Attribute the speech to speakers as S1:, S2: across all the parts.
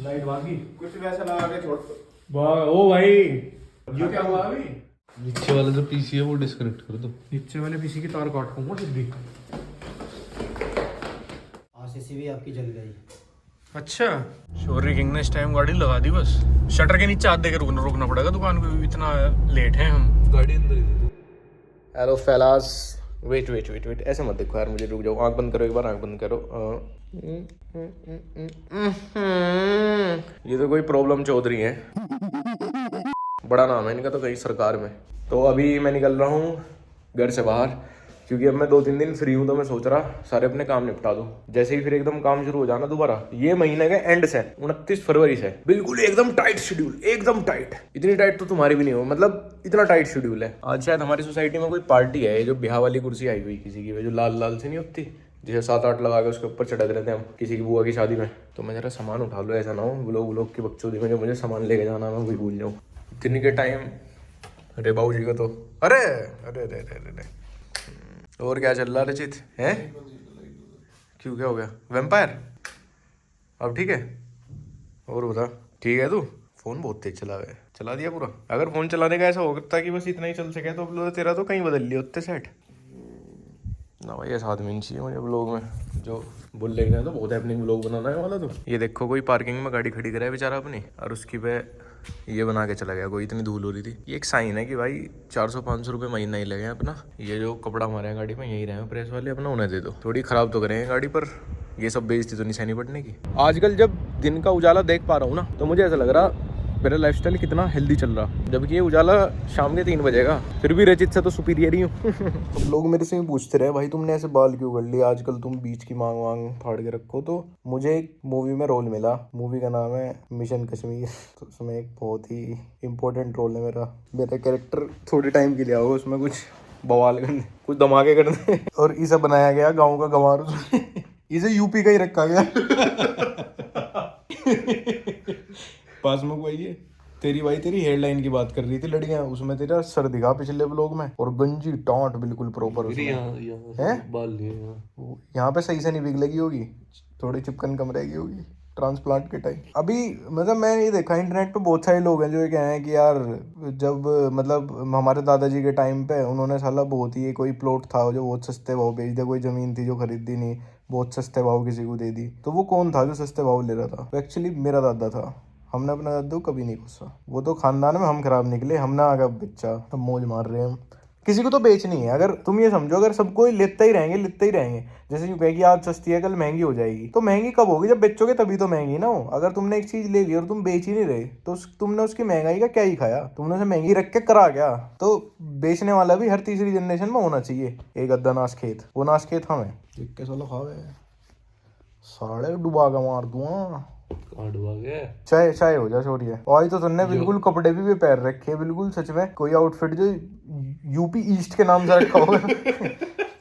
S1: Light भागी
S2: कुछ वैसा लगा के छोड़।
S1: ओ भाई ये क्या हुआ अभी?
S3: नीचे वाला जो पीसी है वो डिस्कनेक्ट कर दो।
S1: नीचे वाले पीसी की तार काट दूंगा सीधी।
S4: आरसीसी भी आपकी जल गई।
S1: अच्छा शौर्य किंग ने इस टाइम गाड़ी लगा दी, बस शटर के नीचे हाथ देकर रुकना पड़ेगा दुकान पे, इतना लेट है हम।
S3: गाड़ी अंदर ही दे दो।
S2: Hello fellas, wait wait wait wait, ऐसे मत देखो यार मुझे, रुक जाओ, आंख बंद करो एक बार, आंख बंद करो। ये तो कोई प्रॉब्लम चौधरी है, बड़ा नाम है इनका तो कहीं सरकार में। तो अभी मैं निकल रहा हूँ घर से बाहर, क्योंकि अब मैं 2-3 दिन फ्री हूँ, तो मैं सोच रहा सारे अपने काम निपटा दूँ। जैसे ही फिर एकदम काम शुरू हो जाना दोबारा, ये महीने के एंड से 29 फरवरी से बिल्कुल एकदम टाइट शेड्यूल, एकदम टाइट। इतनी टाइट तो तुम्हारी भी नहीं हो, मतलब इतना टाइट शेड्यूल है। आज शायद हमारी सोसाइटी में कोई पार्टी है, ये जो ब्याह वाली कुर्सी आई हुई किसी की, जो लाल लाल से नहीं होती, जिसे 7-8 लगा के उसके ऊपर चढ़ते रहते हैं हम किसी की बुआ की शादी में। तो मैं जरा सामान उठा लो, ऐसा ना हो व्लॉग की बकचोदी में जो मुझे सामान लेके जाना मैं वही भूल जाऊँ दिन के टाइम। अरे बाबू जी का तो अरे अरे अरे अरे अरे। और क्या चल रहा है रचित है? क्यों क्या हो गया? वैम्पायर अब ठीक है? और बता ठीक है तू? फोन बहुत तेज चला दिया पूरा। अगर फोन चलाने का ऐसा होता कि बस इतना ही चल सके तो तेरा तो कहीं बदल लिया उत्ते सेट ना भाई। ऐसा आदमी नहीं चाहिए मुझे ब्लॉग में जो बोल लेंगे तो बहुत हैपनिंग ब्लॉग बनाना है वाला। तो ये देखो कोई पार्किंग में गाड़ी खड़ी कराए बेचारा अपनी, और उसकी पे ये बना के चला गया कोई, इतनी धूल हो रही थी। ये एक साइन है कि भाई 400-500 रुपये महीना ही लगे अपना, ये जो कपड़ा हमारे यहाँ गाड़ी में यही रहे प्रेस वाले, अपना उन्हें दे दो। थोड़ी खराब तो करेंगे गाड़ी, पर ये सब बेइज्जती तो निशानी पड़ने की। आजकल जब दिन का उजाला देख पा रहा हूँ ना, तो मुझे ऐसा लग रहा मेरा लाइफस्टाइल कितना हेल्दी चल रहा, जबकि ये उजाला शाम के 3 बजेगा। फिर भी रचित से तो सुपीरियर ही हूँ। अब लोग मेरे से पूछते रहे भाई तुमने ऐसे बाल क्यों कर लिए आजकल, तुम बीच की मांग वांग फाड़ के रखो। तो मुझे एक मूवी में रोल मिला, मूवी का नाम है मिशन कश्मीर। तो उसमें एक बहुत ही इंपॉर्टेंट रोल है मेरा कैरेक्टर थोड़े टाइम के लिए आओगे उसमें, कुछ बवाल करने, कुछ धमाके करने। और इसे बनाया गया गाँव का गंवार, इसे यूपी का ही रखा गया। पास में भाई ये तेरी हेयरलाइन की बात कर रही थी लड़कियां, उसमें तेरा सर दिखा पिछले ब्लॉग में, और गंजी टांट बिल्कुल प्रॉपर है।
S3: बाल
S2: यहाँ पे सही से नहीं बिग लगी होगी, थोड़ी चिपकन कम रहेगी होगी ट्रांसप्लांट के टाइम। अभी मतलब मैंने ये देखा इंटरनेट पे बहुत सारे लोग हैं जो ये कह रहे हैं कि यार जब मतलब हमारे दादाजी के टाइम पे उन्होंने साला बहुत ही कोई प्लॉट था जो बहुत सस्ते भाव बेच दिया, कोई जमीन थी जो खरीदी नहीं, बहुत सस्ते भाव किसी को दे दी। तो वो कौन था जो सस्ते भाव ले रहा था? तो एक्चुअली मेरा दादा था। हमने अपना दादू कभी नहीं गुस्सा, वो तो खानदान में हम खराब निकले, हमने आगे बेचा, हम मौज मार रहे हैं हम। किसी को तो बेचनी है। अगर तुम ये समझो अगर सबको लेते ही रहेंगे, जैसे यूं कहे कि आज सस्ती है कल महंगी हो जाएगी, तो महंगी कब होगी? जब बेचोगे तभी तो महंगी ना हो। अगर तुमने एक चीज ले ली और तुम बेच ही नहीं रहे, तो तुमने उसकी महंगाई का क्या ही खाया? तुमने उसे महंगी रख के करा क्या? तो बेचने वाला भी हर तीसरी जनरेशन में होना चाहिए एक अद्दा नाश खेत। वो नाश खेत हमें देख के चलो खावे साढ़े डुबा का मार दूंगा। चाय हो जा छोड़िए। और तो तुमने बिल्कुल कपड़े भी पैर रखे, बिल्कुल सच में कोई आउटफिट जो यूपी ईस्ट के नाम से रखा होगा।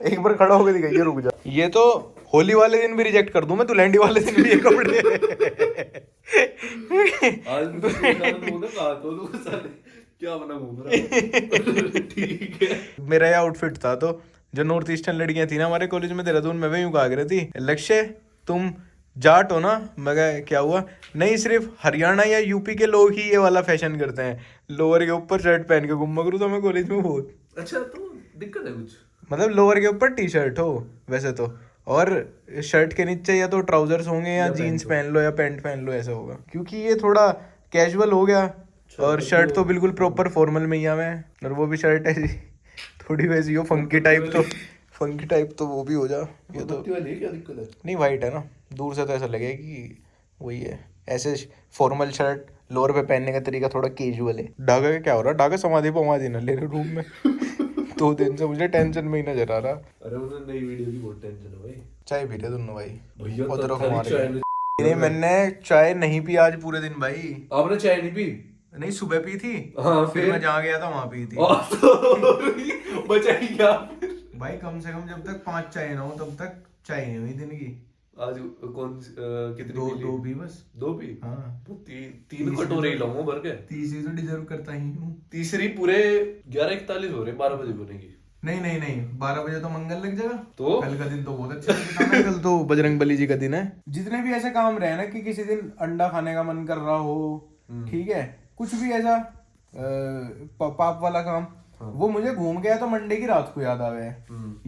S2: एक बार खड़ा होकर दिखाइए, रुक जा। ये तो होली वाले दिन भी रिजेक्ट कर दूं मैं, दुलहंडी वाले दिन भी ये कपड़े।
S3: क्या बना घूम रहा। ठीक है,
S2: मेरा ये आउटफिट था तो जो नॉर्थ ईस्टर्न लड़कियां थी ना हमारे कॉलेज में देहरादून में, वे यूं कहा रही थी लक्ष्य तुम जाट हो ना? मैं क्या हुआ? नहीं, सिर्फ हरियाणा या यूपी के लोग ही ये वाला फैशन करते हैं, लोअर के ऊपर शर्ट पहन के घूमा करूँ तो मैं कॉलेज में बहुत।
S3: अच्छा तो दिक्कत है कुछ?
S2: मतलब लोअर के ऊपर टी शर्ट हो वैसे तो, और शर्ट के नीचे या तो ट्राउजर्स होंगे या जीन्स पहन लो या पैंट पहन लो, ऐसा होगा। क्योंकि ये थोड़ा कैजुअल हो गया, और शर्ट तो बिल्कुल प्रॉपर फॉर्मल में ही है मैं, और वो भी शर्ट है थोड़ी वैसी हो फंकी टाइप, तो वो भी हो जा। ये तो
S3: क्या दिक्कत है?
S2: नहीं, वाइट है ना, दूर से तो ऐसा लगे कि वही है। ऐसे फॉर्मल शर्ट लोअर पे पहनने का तरीका थोड़ा कैजुअल है। ढाका का क्या हो रहा? ढाका समाधि ना ले रहे रूम में। 2 दिन से मुझे टेंशन में ही नजर आ रहा।
S3: अरे उन्हें नई वीडियो की बहुत टेंशन है भाई।
S2: चाय पी रहे दोनों भाई?
S3: भैया
S2: नहीं, मैंने चाय नहीं पी आज पूरे दिन भाई।
S3: आपने चाय नहीं पी?
S2: नहीं, सुबह पी थी।
S3: हाँ,
S2: फिर मैं जहाँ गया था वहाँ पी थी।
S3: बचाई क्या
S2: भाई? कम से कम जब तक 5 चाय ना हो तब तक चाय नहीं हुई दिन की।
S3: आज कितनी
S2: दो पी बस।
S3: 2 पी?
S2: हाँ,
S3: तो 3 कटोरे ही लाऊंगा भर के।
S2: तीसरी तो डिजर्व करता ही हूँ।
S3: तीसरी पूरे 11:41 हो रहे, 12 बजे बनेगी।
S2: नहीं 12 बजे तो मंगल लग जाएगा।
S1: तो
S2: कल का दिन तो बहुत अच्छा दिन है। कल तो बजरंगबली जी का दिन है। जितने भी ऐसे काम रहे ना कि किसी दिन अंडा खाने का मन कर रहा हो, ठीक है, कुछ भी ऐसा पाप वाला काम, वो मुझे घूम गया तो मंडे की रात को याद आवे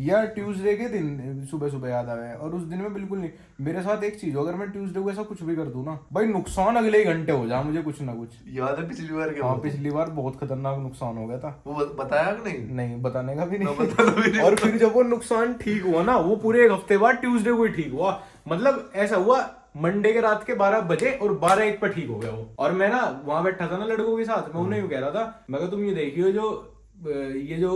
S2: या ट्यूसडे के दिन सुबह सुबह याद आवे। और उस दिन में बिल्कुल नहीं। मेरे साथ एक चीज हो, अगर मैं ट्यूसडे को ऐसा कुछ भी कर दूं ना भाई, नुकसान अगले ही घंटे हो जा मुझे कुछ ना कुछ।
S3: याद है पिछली बार क्या
S2: हाँ,
S3: हुआ?
S2: पिछली बार बहुत खतरनाक नुकसान हो गया था।
S3: वो बताया कि नहीं?
S2: बताने का भी
S3: बताना भी
S2: नहीं।
S3: नहीं।
S2: और फिर जब वो नुकसान ठीक हुआ ना, वो पूरे एक हफ्ते बाद ट्यूसडे को ही ठीक हुआ। मतलब ऐसा हुआ मंडे के रात के 12 बजे और 12-1 पर ठीक हो गया वो। और मैं ना वहां बैठा था ना लड़कों के साथ, मैं उन्हें यूं कह रहा था, मैं कहा तुम ये देखियो ये जो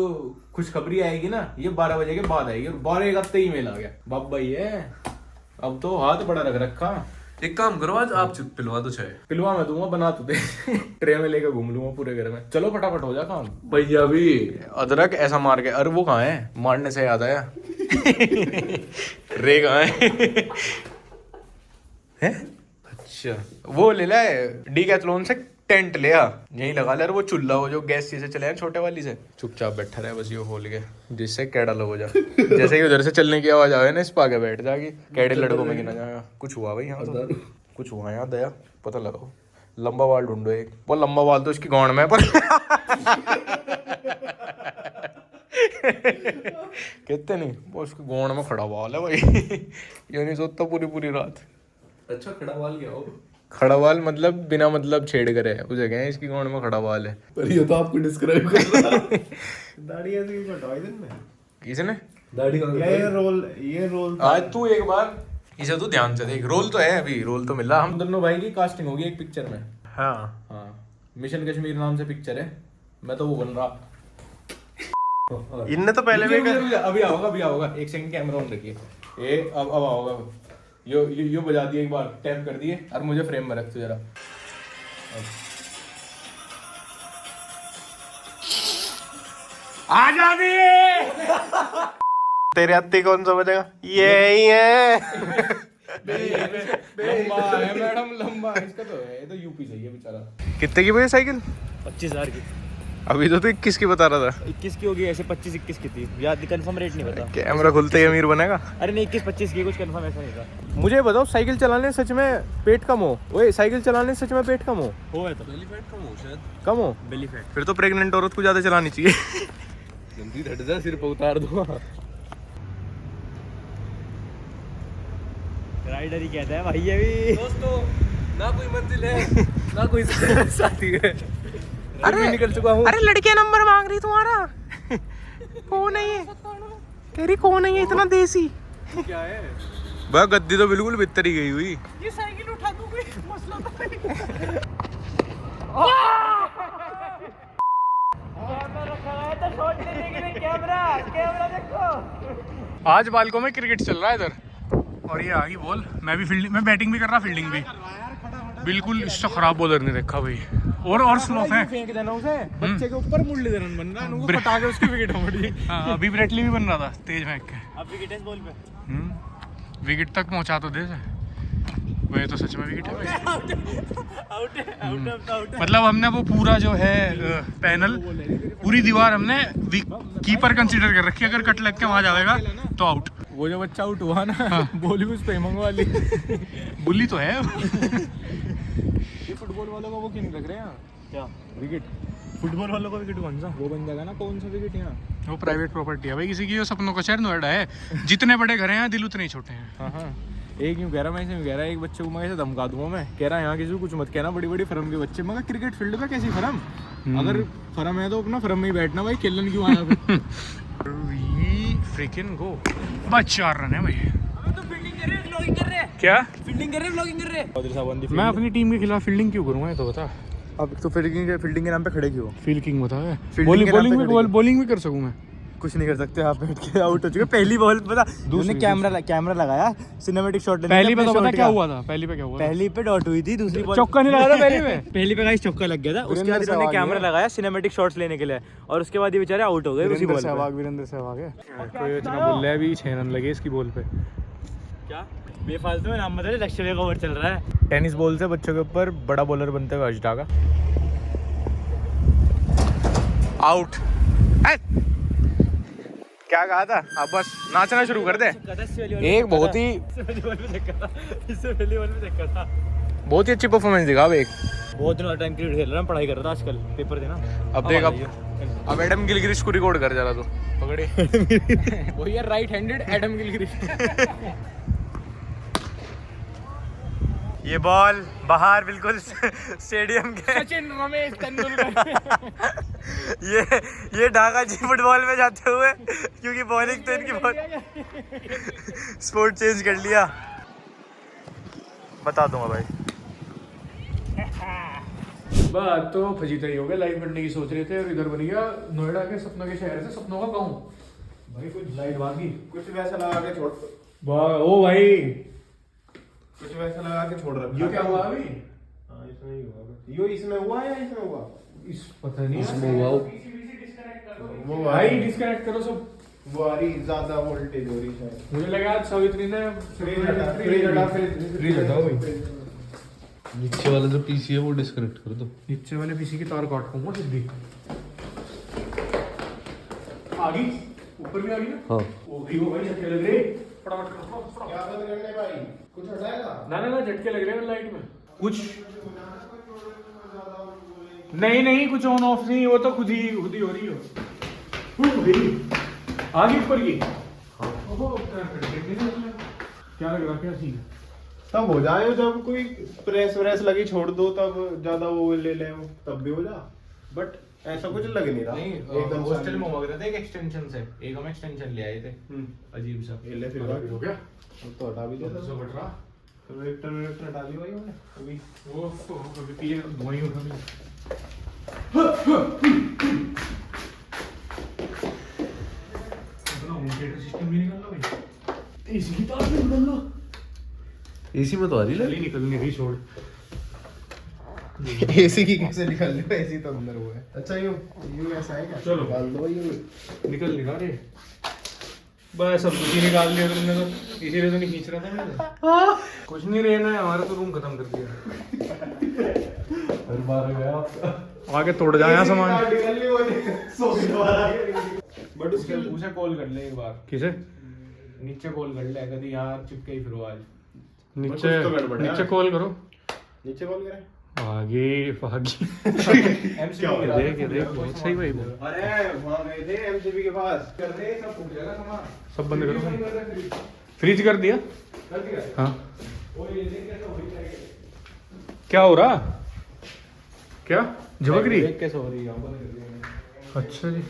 S2: खुशखबरी आएगी ना, ये 12 बजे के बाद आएगी। और 12-1 हफ्ते ही मेल आ गया बाबा। ये अब तो हाथ बड़ा रख रखा।
S3: एक काम करो, आज आप पिलवा दो चाय।
S2: पिलवा मैं दूंगा, बना तो दे। ट्रे में लेकर घूम लूंगा पूरे घर में। चलो फटाफट हो जा काम।
S3: भैया भी
S2: अदरक ऐसा मार के, अरे वो कहाँ है, मारने से याद आया। रे कहाँ है? अच्छा वो ले ला डीकैथलॉन से टेंट ले आ, यहीं लगा ले। वो चूल्हा वो जो गैस से चले छोटे वाली से, चुपचाप बैठा रहे बस, ये खोल के, जिससे कैड़ा लो हो जा। जैसे ही उधर से चलने की आवाज आवे ना, इस पाके बैठ जाएगी। कैडे लड़कों में गिना जाएगा। कुछ हुआ भाई यहाँ तो, कुछ हुआ यहाँ दया, पता लगाओ। लंबा बाल ढूंढो एक। वो लंबा बाल तो इसकी गांड में है, पर कहते नहीं वो उसके गांड में खड़ा बाल है भाई। ये नहीं सोचता पूरी रात।
S3: अच्छा खड़ा वाल क्या हो?
S2: खड़ा बाल मतलब बिना मतलब छेड़ करे उसे कहें इसकी गांड में खड़ा बाल है।
S3: पर ये तो आपको डिस्क्राइब कर रहा है।
S4: दाढ़ी ऐसे क्यों कटवाई दिन में?
S2: किसने?
S3: दाढ़ी
S4: ये रोल
S2: आज तू एक बार इसे तू ध्यान से देख। रोल तो है, अभी रोल तो मिला। हम दोनों भाई की कास्टिंग होगी एक पिक्चर में। हाँ, मिशन कश्मीर नाम से पिक्चर है। मैं तो वो बन रहा।
S1: इनने तो पहले भी
S2: अभी आओगा। एक सेकंड कैमरा ऑन रखिए। ये अब आओगा। यो बजा दिए, एक बार टैप कर दिए और मुझे फ्रेम में रख तू जरा। आजा भी।
S1: तेरे हत्ती कौन समझेगा? यही है।
S2: लंबा है मैडम, लंबा है। इसका तो है, ये तो यूपी से ही है बेचारा।
S1: कितने की भाई साइकिल?
S5: 25,000 की।
S1: अभी तो 21 की बता रहा था।
S5: 21 की होगी, ऐसे 25-21 की थी, याद कंफर्म रेट नहीं पता।
S1: कैमरा खुलते ही अमीर बनेगा।
S5: अरे नहीं, 21-25 की, कुछ कंफर्म ऐसा नहीं था।
S2: मुझे बताओ, साइकिल चलाने सच में पेट कम हो? ओए, साइकिल चलाने सच में पेट कम हो?
S5: है तो
S3: बेली फैट कम हो शायद।
S2: कम हो?
S5: Belly fat.
S1: फिर तो प्रेग्नेंट औरत को ज्यादा चलानी चाहिए।
S3: जल्दी हट जा, सिर पे उतार दो।
S5: राइडर ही कहता है भाई ये भी।
S3: दोस्तों, ना कोई मंजिल है ना कोई साथी है।
S2: अरे निकल चुका हूँ।
S1: अरे लड़कियां नंबर मांग रही तुम्हारा। कौन है ये? तेरी कौन है ये इतना देसी?
S3: क्या है?
S1: वह गद्दी तो बिल्कुल भीतर ही गई हुई।
S5: ये साइकिल उठा दूं, कोई मसला तो नहीं। कैमरा रखा है तो शॉट लेने के लिए। कैमरा देखो।
S1: आज बालकों में क्रिकेट चल रहा है इधर, और ये आगे बॉल। मैं बैटिंग भी कर रहा, फील्डिंग भी। बिल्कुल इससे खराब बॉलर नहीं देखा भाई। और स्लोफ है।
S2: फेंक देना उसे, बच्चे के ऊपर मुरलीधरन बन रहा है, उनको फटा के उसकी विकेट हो गई।
S1: हाँ, अभी ब्रेटली भी बन रहा था तेज फेंक के।
S5: अब विकेट है बॉल पे।
S1: विकेट तक पहुंचा तो दे से। वही तो सच में विकेट है भाई।
S5: आउट।
S1: मतलब हमने वो पूरा जो है पैनल, पूरी दीवार हमने कीपर कंसीडर कर रखी है। अगर कट लग के वहां जाएगा तो आउट।
S2: वो जो बच्चा आउट हुआ ना, बॉल भी उस पे मंगवा ली।
S1: बुल्ली तो है।
S2: ये फुटबॉल वालों का वो क्यों नहीं रख रहे हैं
S5: क्या
S2: विकेट?
S5: फुटबॉल वालों का विकेट कौन सा?
S2: वो बन जाएगा ना, कौन सा विकेट यहाँ?
S1: वो प्राइवेट प्रॉपर्टी है भाई किसी की। जो सपनों का शहर नोएडा है। जितने बड़े घर हैं दिल उतने ही छोटे हैं।
S2: हाँ। एक यूँ कह रहा, मैं इसे यूँ कह रहा, एक बच्चे को मैं ऐसे धमका दूंगा। मैं कह रहा यहाँ किसी को कुछ मत कहना, बड़ी बड़ी फर्म के बच्चे। मगर क्रिकेट फील्ड में कैसी फर्म? अगर फर्म है तो अपना फर्म में ही बैठना भाई, खेलन क्यों आया फिर?
S1: फ्रिकिन गो। बस 4 रन है भाई।
S5: तो फील्डिंग कर रहे हैं, व्लॉगिंग कर रहे हैं।
S1: क्या?
S5: फील्डिंग कर रहे हैं, व्लॉगिंग कर रहे हैं।
S1: मैं अपनी टीम के खिलाफ फील्डिंग क्यों करूंगा, ये तो बता।
S2: अब तो फील्डिंग के नाम पे खड़े क्यों?
S1: फील्डिंग बता है।
S2: Fielding के नाम पे खड़े
S1: बॉलिंग भी कर सकूं मैं।
S2: कुछ नहीं कर सकते, आप बैठ के आउट हो चुके। पहली बॉल पता,
S5: दूसरी कैमरा लगाया, सिनेमैटिक शॉट लेने
S1: पहली पे
S5: का,
S1: तो पता
S5: shot
S1: क्या
S5: का।
S1: हुआ था? पहली पे क्या हुआ था?
S5: पहली पे डॉट हुई थी, दूसरी बॉल
S1: चौका नहीं लगा था पहली पे।
S5: पहली पे गाइस चौका लग गया था। उसके बाद इन्होंने कैमरा लगाया सिनेमैटिक शॉट्स लेने के लिए, और उसके बाद ये बेचारे आउट हो गए उसी बॉल पे।
S2: वीरेंद्र सहवाग है।
S1: कोई इतना बोल रहा है अभी 6 रन लगे इसकी बॉल पे।
S5: क्या बेफालतू में नाम बता रहे, लक्ष्य का ओवर चल रहा है।
S2: टेनिस बॉल से बच्चों के ऊपर बड़ा बॉलर बनते हुए अजटा का
S1: आउट। क्या कहा था? अब बस नाचना शुरू कर दे। एक बहुत ही बहुत ही अच्छी परफॉर्मेंस दिखा अब एक।
S5: बहुत दिनों टाइम क्रिकेट खेल रहा हूँ, पढ़ाई कर रहा था आजकल, पेपर देना।
S1: अब देख अब एडम गिलक्रिस्ट को रिकॉर्ड कर जरा तो पकड़े वही यार, राइट हैंडेड एडम गिलक्रिस्ट।
S5: ये बॉल बाहर बिल्कुल स्टेडियम के।
S1: सचिन रमेश तेंदुलकर।
S5: ये ढाका जी फुटबॉल में जाते हुए, क्योंकि बॉलिंग तो इनकी बहुत स्पोर्ट चेंज कर लिया। बता दूंगा भाई।
S1: बात तो फजीता ही हो गया, लाइट बनने की सोच रहे थे और इधर बन गया नोएडा के सपनों के शहर से सपनों का गाँव। भाई कुछ लाइट भागी,
S4: कुछ वैसा लगा के छोड़,
S1: ओ भाई
S4: कुछ वैसा लगा के छोड़ रखा।
S1: ये क्या हुआ अभी?
S4: हाँ इसमें ही हुआ। यो इसमें हुआ या इसमें हुआ?
S1: इस पता नहीं
S2: इसमें हुआ
S4: वो
S1: भाई डिस्कनेक्ट करो सब।
S4: वो आ रही ज्यादा वोल्टेज हो रही है।
S1: मुझे लगा आज सावित्री ने फ्रीज हटाओ भाई।
S3: नीचे वाला जो पीसी है वो डिस्कनेक्ट कर दो।
S1: नीचे वाले पीसी की तार काट दूंगा सीधी। आ गई ऊपर भी आ गई ना?
S3: हाँ
S1: वो भी वो भाई झटके लग रहे। फटाफट करो
S4: क्या बंद करने भाई? कुछ हटाएगा?
S1: ना झटके लग रहे हैं लाइट में कुछ। नहीं कुछ ऑन ऑफ नहीं, वो तो खुद ही हो रही हो। आ गई ऊपर की। क्या लग रहा, क्या सीन?
S4: तब हो जाए जब कोई प्रेस व्रेस लगी छोड़ दो, तब ज्यादा वो ले ले वो, तब भी हो जा। बट ऐसा कुछ लग नहीं रहा।
S1: एकदम हॉस्टल में हुआ करता था एक एक्सटेंशन से, एक हम एक्सटेंशन ले आए थे अजीब सा।
S4: ये ले फिर बाकी
S1: हो गया
S4: तो हटा भी दे।
S1: तो बट रहा
S4: प्रोजेक्टर हटा लिया भाई हमने अभी।
S1: वो कभी पीए धुआं ही उठा लिया। सिस्टम भी निकल लो भाई, एसी की तार भी निकल लो।
S3: एसी में तो आ रही है।
S1: निकल नहीं रही, छोड़।
S4: एसी की कैसे निकाल लो? एसी तो अंदर हुआ है। अच्छा यूं ऐसा है क्या?
S1: चलो।
S4: निकाल दो यूं।
S1: निकल रहे बस, सब कुछ ही निकाल लिया तुमने तो, इसीलिए तो नहीं खींच रहा था मैं। कुछ नहीं रहना है हमारा तो, रूम खत्म कर दिया।
S3: हर बार गया
S1: आगे तोड़ जाए सामान।
S4: निकल ली वो सोने वाला। बट उसके
S1: उसे कॉल कर ले एक बार। किसे? नीचे कॉल कर ले, कभी यहाँ चिपके ही फिर आज। नीचे कॉल करो।
S4: नीचे कॉल करें?
S1: आगे देख बहुत सही भाई।
S4: अरे वहां गए थे एमसीबी के पास, कर रहे सब पूछ जाएगा सामान।
S1: सब बंद करो। फ्रीज कर दिया? हाँ। क्या हो रहा? क्या झपक रही?
S4: कैसे हो रही है?
S1: अच्छा जी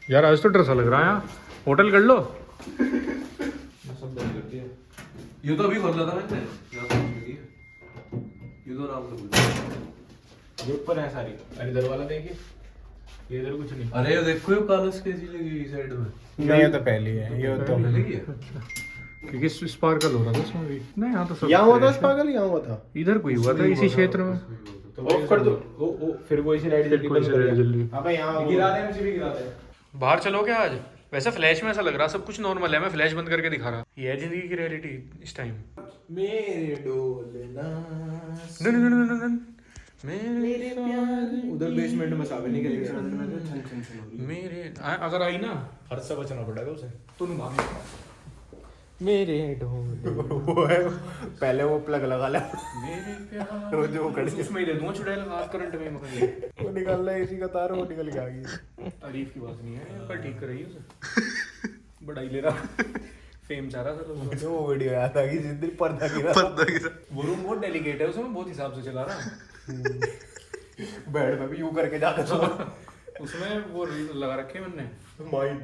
S1: यार, आज तो डर सा लग रहा है यहाँ। होटल कर लो।
S3: सब बंद कर दिया। ये तो अभी खोला था मैंने। ये तो आराम से खोल।
S1: ये ऊपर है सारी। अरे इधर वाला देखिए, ये इधर कुछ नहीं।
S3: अरे ये देखो ये कालस कैसी लगी साइड में।
S4: नहीं ये तो पहली है। ये तो
S3: लगी है।
S1: क्योंकि स्पार्कल हो रहा था इसमें भी। नहीं यहाँ तो सब
S4: यहाँ हुआ था स्पार्कल, यहाँ हुआ था।
S1: इधर कोई हुआ था इसी क्षेत्र में।
S4: ऑफ कर दो। ओ फिर वो इसी लाइट जल्दी बंद कर
S1: जल्दी।
S4: अबे यहाँ गिरा दे, एमसीबी गिरा दे।
S1: बाहर चलो क्या आज? वैसे फ्लैश में ऐसा लग रहा सब कुछ नॉर्मल है, मैं फ्लैश बंद करके दिखा रहा। ये है जिंदगी की रियलिटी इस टाइम।
S4: मेरे डोलना
S1: मेरे प्यार
S4: उधर बेसमेंट में साबे नहीं करेंगे।
S1: मेरे अगर आई ना, हर से बचना पड़ेगा उसे। तू मांगे
S5: मेरे ढोल
S4: वो है पहले वो प्लग लगा ले।
S1: मेरे प्यार
S4: वो जो कड़
S1: उसमें ही दे दूंगा चुड़ैल हाथ करंट में मगर।
S4: वो निकल रहा है, इसी का तार वो निकल के आ गई।
S1: तारीफ की बात नहीं है, पर ठीक कर रही है उसे। बढ़ाई ले रहा, फेम चाह रहा था
S4: मुझे वो वीडियो याद आ गई जिस दिन पर्दा गिरा।
S1: वो रूम बहुत डेलिकेट है, उसमें बहुत हिसाब से चला रहा।
S4: बेड पे भी यूं करके जाता था।
S1: उसमें वो लगा रखे मैंने
S4: माइंड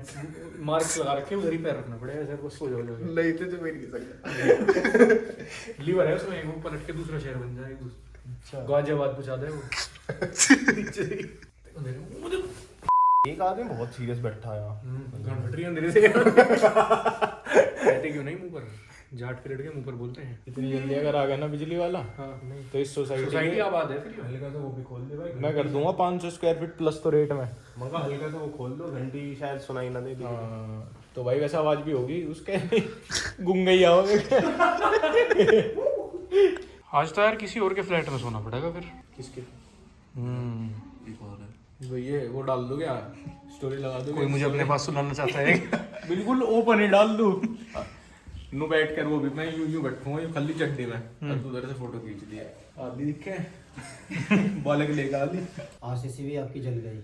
S1: मार्क्स लगा रखे, उधर ही पैर रखना पड़ेगा सर, बस सो जाओ।
S4: नहीं तो जो मेरी सकता
S1: लीवर है उसमें, वो पलट के दूसरा शहर बन जाएगा।
S4: अच्छा
S1: गाजियाबाद पहुंचा दे वो।
S4: एक आदमी बहुत सीरियस बैठा है
S1: घन फट रही है अंधेरे से। कहते क्यों नहीं मुंह पर, जाट के लड़के मुंह पर बोलते हैं।
S4: इतनी जल्दी अगर आ गया ना बिजली वाला,
S1: हाँ
S4: तो इस
S1: सोसाइटी आबाद है फिर।
S4: हल्का सा वो भी खोल दे भाई।
S5: मैं कर दूंगा 500 स्क्वायर फीट प्लस तो रेट में।
S4: मगर हल्का सा वो खोल दो, घंटी शायद सुनाई ना दे।
S5: तो भाई वैसा आवाज भी होगी उसके। गुंगा ही आओगे।
S1: आज तो यार किसी और के फ्लैट में सोना पड़ेगा फिर।
S5: किसके?
S3: भैया वो डाल दो क्या, स्टोरी लगा दो।
S1: कोई मुझे अपने पास सुनाना चाहता है
S3: बिल्कुल ओपन ही डाल दू। नू बैठ कर वो भी मैं यूं बैठूंगा यूं खाली चड्डी में, और उधर से फोटो खींच दिया आदि दिखे बालक लेकर आदि।
S6: आरसीसी भी आपकी जल गई।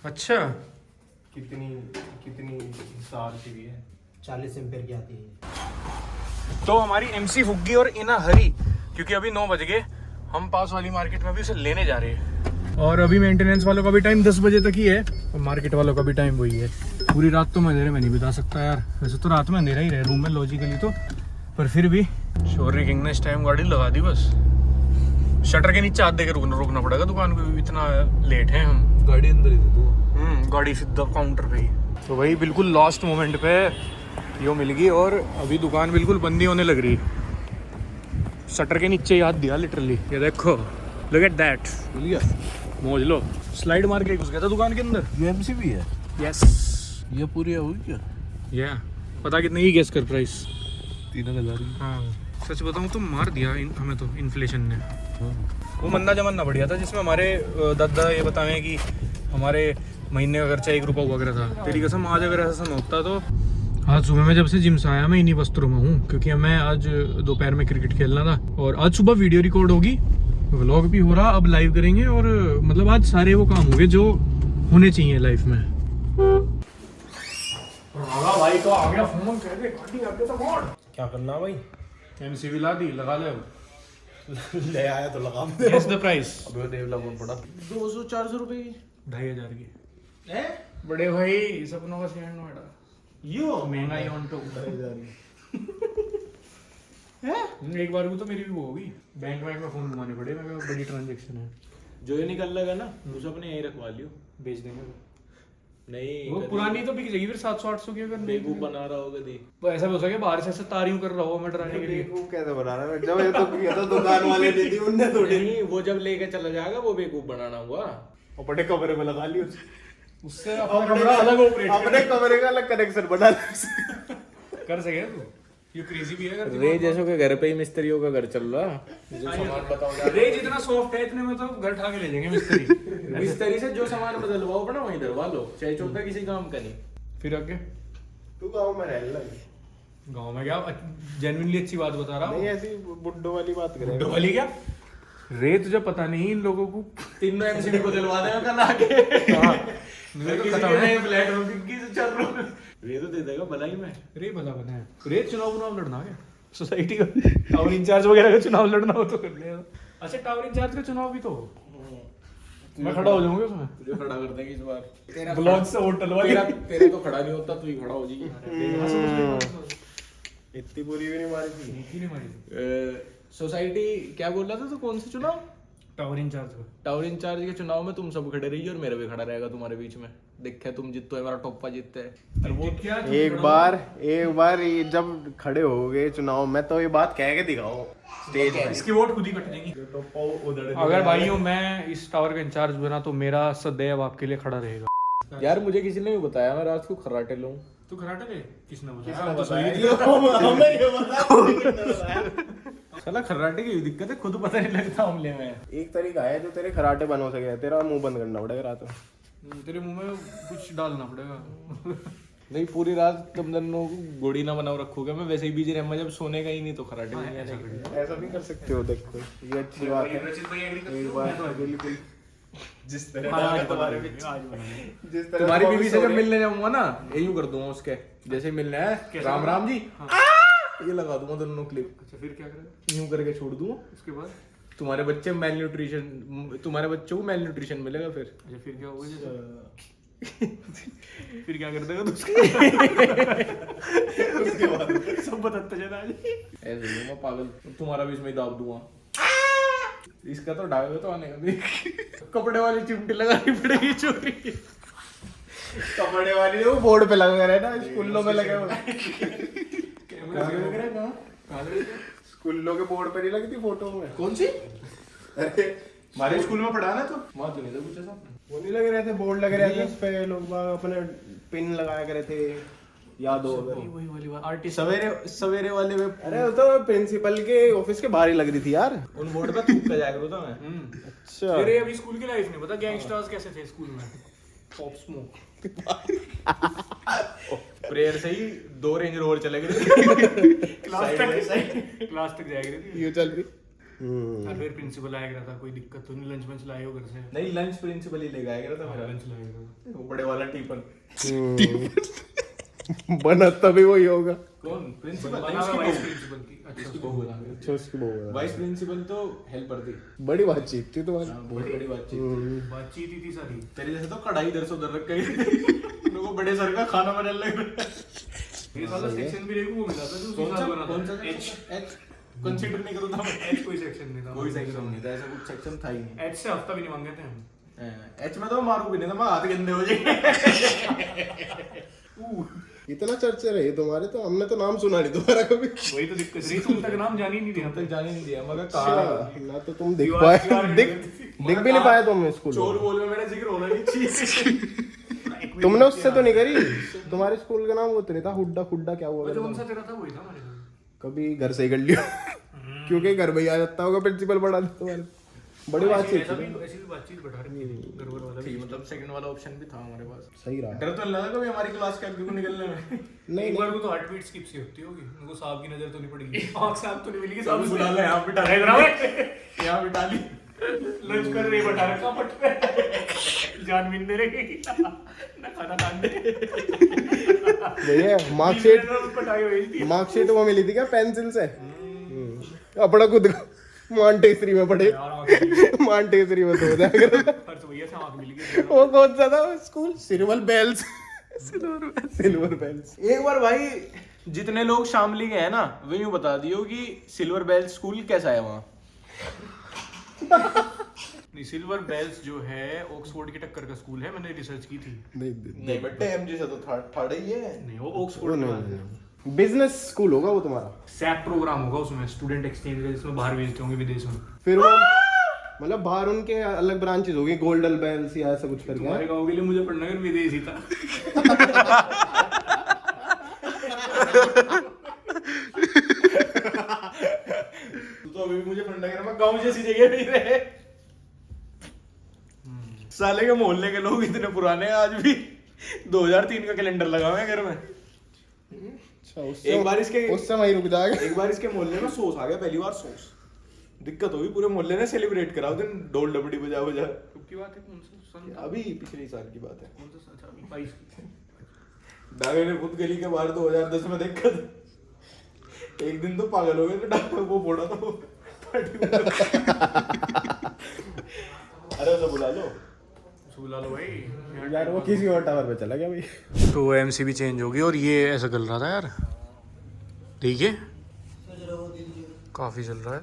S1: अच्छा
S4: कितनी सार की भी है,
S6: 40 एम्पेयर की आती है।
S1: तो हमारी एमसी फुग्गी और इन अ हरी, क्योंकि अभी 9 बज गए, हम पास वाली मार्केट में भी उसे लेने जा रहे हैं। और अभी मेंटेनेंस वालों का भी टाइम 10 बजे तक ही है और मार्केट वालों का भी टाइम वही है। पूरी रात तो मैं अंधेरे में नहीं बिता सकता यार, वैसे तो रात में अंधेरा ही रहे रूम में लॉजिकली तो, पर फिर भी शोरी किंग ने इस टाइम गाड़ी लगा दी। बस शटर के नीचे हाथ देकर रुकना पड़ेगा दुकान को, इतना लेट है हम।
S3: गाड़ी अंदर ही दे दो,
S1: गाड़ी सीधा काउंटर पे ही। तो भाई बिल्कुल लास्ट मोमेंट पे यो मिल गई और अभी दुकान बिल्कुल बंदी होने लग रही। शटर के नीचे ही हाथ दिया लिटरली, ये देखो, लुक एट दैट।
S3: मिल गया।
S1: मौज लो, स्लाइड मार के घुस गया था दुकान के अंदर।
S3: ये एमसी भी है,
S1: यस
S3: ये पूरी होगी क्या?
S1: या पता कितने की गेस कर प्राइस?
S3: 3000 की।
S1: हाँ सच बताऊँ तो मार दिया हमें तो इन्फ्लेशन ने।
S3: हाँ।
S1: वो मंदा जमाना बढ़िया था जिसमें हमारे दादा ये बताएं कि हमारे महीने का खर्चा 1 रुपया हुआ करता था। तेरी कसम आज अगर ऐसा समय होता तो आज सुबह में जब से जिम से आया मैं इन्हीं वस्त्रों में हूँ, क्योंकि मैं आज दोपहर में क्रिकेट खेलना था और आज सुबह वीडियो रिकॉर्ड होगी, व्लॉग भी हो रहा, अब लाइव करेंगे और मतलब आज सारे वो काम हो गए जो होने चाहिए लाइफ में। भाई तो आ गया फोन, कह दे गाड़ी आ गया तो मोड़।
S4: क्या करना भाई?
S1: एमसीबी ला दी, लगा ले।
S4: ले आया तो लगा
S1: गेस द प्राइस।
S3: अबे देवला कौन पड़ा? 200-400 रुपए की।
S1: 2500 की है बड़े भाई, सपनों का शहर नोएडा। यो महंगाई ऑन टू एक बार को तो मेरी भी वो होगी, बैंक में फोन घुमाने पड़े, मैं बड़ी ट्रांजैक्शन है।
S4: जो ये निकल लगा ना उसे अपने यहीं रखवा लियो,
S1: बेच देंगे
S4: नहीं
S1: वो पुरानी तो बिक जाएगी फिर 700-800 की। अगर
S4: बेवकूफ बना रहा होगा दी।
S1: तो ऐसा भी हो सके बाहर से ऐसे तारियों कर रहा हो मैं डराने के लिए।
S4: बेवकूफ कैसे बना रहा है? जब ये तो दुकान वाले ने दी, उनने थोड़ी नहीं, वो जब लेके चला जाएगा वो बेवकूफ बनाना हुआ। और बड़े कमरे में लगा लियो
S1: उससे अपना कमरा अलग ऑपरेट
S4: अपने कमरे का अलग कनेक्शन बना लियो।
S1: कर सके तू, ये क्रेजी भी है अगर
S3: रे जैसो के घर पे ही मिस्त्रियों का घर चल रहा, जो सामान बताओ
S1: रे जितना सॉफ्ट है इतने में तो घर ठा के ले जाएंगे मिस्त्री।
S3: मिस्त्री से जो सामान बदलवाओ अपना वहीं दरवा लो, चाहे चौथा किसी काम का नहीं।
S1: फिर आगे
S4: तू गाँव में रहने लगी।
S1: गाँव में क्या जेन्युइनली अच्छी बात बता रहा
S4: नहीं
S1: हूँ।
S4: ऐसी बुड्ढो वाली बात करें।
S1: बुड्ढो वाली क्या रे, तुझे पता नहीं इन लोगों को
S3: तीनों एमसीबी को दिलवा देगा कल आके।
S1: हाँ,
S3: किसी के नए फ्लैट में बिक्की से चल रहा है, ये तो दे देगा भलाई में।
S1: रे भला बना है रे, चुनाव लड़ना है सोसाइटी का, टावर इंचार्ज वगैरह का चुनाव लड़ना हो तो कर ले। अच्छा टावर इंचार्ज का चुनाव भी तो मैं खड़ा हो जाऊंगा उसमें,
S3: तुझे खड़ा कर देंगे इस बार। तेरा
S1: ब्लॉग से होटल वाली।
S3: तेरे तो खड़ा नहीं होता, तू ही खड़ा हो जाएगी।
S4: इतनी बुरी भी नहीं मारी थी।
S1: नहीं मारी
S3: सोसाइटी क्या बोल रहा था तो कौन से चुनाव?
S1: टावर इंचार्ज का।
S3: टावर इंचार्ज के चुनाव में तुम सब खड़े रहिए और मेरा भी खड़ा रहेगा तुम्हारे बीच में। देखे तुम जीतो है, मेरा टोप्पा जीतते है।
S1: और वो क्या
S4: एक बार ये जब खड़े हो गए चुनाव में तो ये बात कह के दिखाओ स्टेज पे।
S1: इसकी वोट खुद ही कट जाएगी। अगर भाइयों मैं इस टावर का इंचार्ज बना तो मेरा सदैव आपके लिए खड़ा रहेगा।
S3: यार मुझे किसी ने भी बताया मैं रात को खर्राटे लूं।
S1: तू खराटे ले? किसने
S3: साला खर्राटे की दिक्कत है, खुद पता नहीं लगता हमले में।
S4: एक तरीका है जो तेरे खराटे बन हो सके, तेरा मुंह बंद करना पड़ेगा रात में।
S1: तेरे मुंह में कुछ डालना पड़ेगा।
S3: नहीं पूरी रात तुम दोनों को गोड़ी ना बनाओ रखोगे, मैं वैसे ही बीजी रहूंगा, जब सोने का ही नहीं तो खराटे नहीं आने।
S4: ऐसा भी कर सकते हो, देखो ये अच्छी बात है। एक बार बिल्कुल जिस तरह
S3: तुम्हारी बीवी से जब मिलने जाऊंगा ना यूं कर दूंगा उसके जैसे मिलने है, राम राम जी ये लगा दूंगा दोनों क्लिप।
S1: अच्छा फिर क्या करेगा?
S3: यूं करके छोड़ दूंगा।
S1: उसके बाद
S3: तुम्हारे बच्चे मेल न्यूट्रिशन, तुम्हारे बच्चों को मेल न्यूट्रिशन मिलेगा। फिर
S1: अच्छा फिर क्या होगा? जैसे फिर क्या कर देगा उसके बाद सब बताता चला
S3: ऐसे ही मैं पागल, तुम्हारा भी इसमें दाब दूंगा। इसका तो डाल तो आने का भी। कपड़े वाली चिमटी लगानी पड़ेगी छोटी।
S4: कपड़े वाली वो बोर्ड पे लगा रहे ना, स्कूलों में लगे हुए। स्कूलों के बोर्ड पे नहीं लगी थी फोटो में?
S3: कौन सी?
S4: अरे हमारे स्कूल में पढ़ा ना तो
S3: वहाँ तो नहीं था कुछ ऐसा।
S4: वो नहीं लगे रहे थे, बोर्ड लगे रहे थे, उस पे लोग अपने पिन लगाया करे थे। याद हो अगर
S1: वही वाली बात आर्टिस्ट
S3: सवेरे सवेरे वाले में
S4: अरे वो तो प्रिंसिपल के ऑफिस के बाहर ही लग रही थी यार।
S3: उन बोर्ड पे थूक कर जाया करो था मैं।
S4: अच्छा
S1: तेरे अभी स्कूल की लाइफ नहीं पता गैंगस्टर्स कैसे थे स्कूल में पॉप स्मोक
S3: प्रेयर से ही 2 रेंज रोवर चले गए
S1: क्लास तक जाएगी थी
S4: ये चल रही।
S1: और फिर प्रिंसिपल आया करा था कोई दिक्कत तो नहीं लंच मंच लाए हो घर से
S3: नहीं लंच प्रिंसिपल ही ले गया था मेरा
S1: लंच लाए करा
S3: वो बड़े वाला टीपन
S4: बना तभी वही होगा।
S3: कौन प्रिंसिपल
S1: बना हुआ वाइस प्रिंसिपल की
S3: उसकी बहू है।
S4: अच्छा उसकी बहू है।
S3: वाइस प्रिंसिपल तो हेल्पर थी।
S4: बड़ी बातचीत थी तुम्हारी।
S3: बहुत बड़ी बातचीत
S1: बातचीत ही थी सारी
S3: तेरे जैसे तो कढ़ाई इधर से उधर रख गई लोगों बड़े सर का खाना बनने लग रहा
S1: ये साला सेक्शन भी देखो वो मिला था जो
S3: कौन
S1: साल
S3: सा
S1: बना
S3: कौन
S1: था
S3: सा
S1: एच
S3: एच कंसीडर नहीं करो था
S1: एच कोई सेक्शन नहीं था
S3: कोई सेक्शन नहीं था ऐसा कुछ सेक्शन था ही नहीं
S1: एच से हफ्ता भी नहीं मांगे थे हम
S3: एच में तो मारू भी नहीं था मैं हाथ गंदे हो जाए
S4: इतना चर्चे रहे तुम्हारे तो हमने तो नाम सुना नहीं तुम्हारा कभी।
S1: वही तो दिक्कत रही तुम तक नाम जान ही नहीं दिया
S3: तक जाने नहीं दिया मगर कहा
S4: अच्छा, ना तो तुम दिख पाए दिख भी नहीं पाए तुम स्कूल
S3: चोर
S4: में।
S3: बोल में मेरा जिक्र होना नहीं चाहिए
S4: तुमने उससे तो नहीं करी। तुम्हारे स्कूल का नाम वो तो नहीं था हुड्डा खुड्डा क्या हुआ
S1: जो उनसा तेरा था वही था हमारे साथ
S4: कभी घर से ही कर लियो क्योंकि घर में ही आ जाता होगा प्रिंसिपल पढ़ा तुम्हारे। बड़ी बातचीत
S1: ऐसा
S4: थी।
S1: भी ऐसी भी बातचीत बैठा रही थी गड़बड़ वाला भी
S3: मतलब सेकंड वाला ऑप्शन भी था हमारे पास
S4: सही रहा।
S3: डर तो नहीं लगा कभी हमारी क्लास के आगे को निकलने में
S4: नहीं
S1: एक बार को तो हार्ट बीट स्किप सी होती होगी उनको सांप की नजर तो नहीं पड़ेगी आंख सांप तो नहीं मिलेगी सांप
S3: बुला ले यहाँ बिठा यहाँ बिठा ली
S1: लंच कर रही बैठा रखा पट पे जान मिलने रहेगी ना खाना खाने
S4: भैया मार्कशीट वो मिली थी क्या पेंसिल से अपना खुद मॉन्टेसरी में पढ़े मॉन्टेसरी में तो हो जाएगा।
S1: परसों भैया से आंख मिल गई
S4: वो कौन सा था school Silver Bells Silver Bells.
S3: एक बार भाई जितने लोग शामली के हैं ना वे यूं बता दियो कि सिल्वर बेल स्कूल कैसा है वहाँ।
S1: नहीं सिल्वर बेल्स जो है ऑक्सफोर्ड की टक्कर का स्कूल है मैंने रिसर्च की थी
S3: नहीं बेटे एमजी से तो थर्ड ही है।
S1: नहीं वो ऑक्सफोर्ड में
S4: बिजनेस स्कूल होगा वो तुम्हारा।
S1: सैप प्रोग्राम होगा उसमें स्टूडेंट एक्सचेंज का जिसमें बाहर भेजते होंगे विदेश में
S4: फिर वो मतलब बाहर उनके अलग ब्रांचेस होगी गोल्डन बेल्स या ऐसा कुछ करके।
S1: तुम्हारे गाँव के लिए मुझे पढ़ना है विदेश ही था
S3: तू तो अभी भी मुझे फंडा कर मैं गांव जैसी जगह नहीं रहे। साले के मोहल्ले के लोग इतने पुराने हैं आज भी 2003 का कैलेंडर लगा हुआ है घर में।
S4: अच्छा
S3: एक बार इसके
S4: उससे वहीं रुक जाएगा।
S3: एक बार इसके मोहल्ले में सोस आ गया पहली बार सोस दिक्कत होगी पूरे मोहल्ले ने सेलिब्रेट करा उस दिन ढोल डबडी बजा बजा।
S1: कब की बात है कौन सा सन
S3: अभी पिछले साल की बात है।
S1: कौन सा अच्छा 22 की
S3: डागे ने खुद गली के बाहर 2010 में देखा था। एक दिन तो पागल हो गए थे डागे वो फोड़ा था वो अरे उसे बुला लो
S1: बुला लो भाई
S4: यार वो किसी और टावर पे चला गया भाई।
S1: तो एमसी भी चेंज होगी और ये ऐसा चल रहा था यार देखिए काफी चल रहा है